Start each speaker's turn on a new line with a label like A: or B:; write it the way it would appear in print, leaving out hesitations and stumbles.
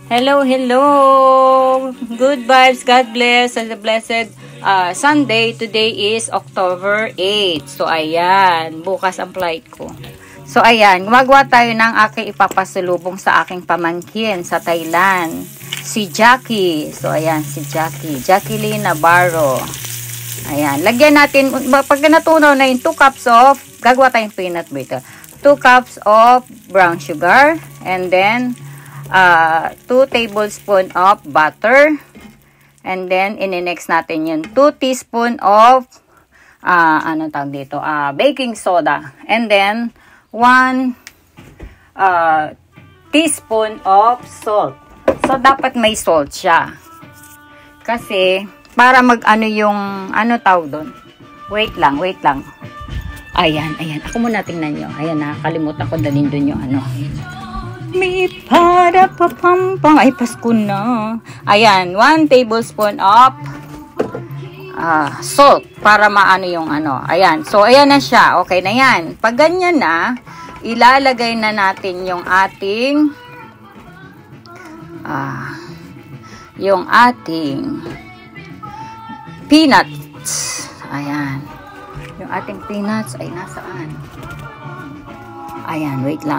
A: Hello, hello. Good vibes. God bless. As a blessed Sunday. Today is October 8. So, ayan. Bukas ang flight ko. So, ayan. Gumagawa tayo ng aking ipapasalubong sa aking pamangkin sa Thailand. Si Jackie. So, ayan. Si Jackie. Jacqueline Navarro. Ayan. Lagyan natin, pag natunaw na yung 2 cups of, gagawa tayong peanut butter. 2 cups of brown sugar. And then, 2 tablespoon of butter. And then, in-next natin yun. 2 teaspoon of, ano tawag dito? Baking soda. And then, 1 teaspoon of salt. So, dapat may salt siya. Kasi, para mag-ano yung, ano tawag doon? Wait lang. Ayan. Ako muna tingnan nyo. Ayan, nakakalimutan ko dalhin doon yung ano. May para papampang. Ay, Pasko na. Ayan, 1 tablespoon of salt para maano yung ano. Ayan, so ayan na siya. Okay na yan. Pag ganyan na, ilalagay na natin yung ating peanuts. Ayan. Yung ating peanuts ay nasaan? Ayan, wait lang.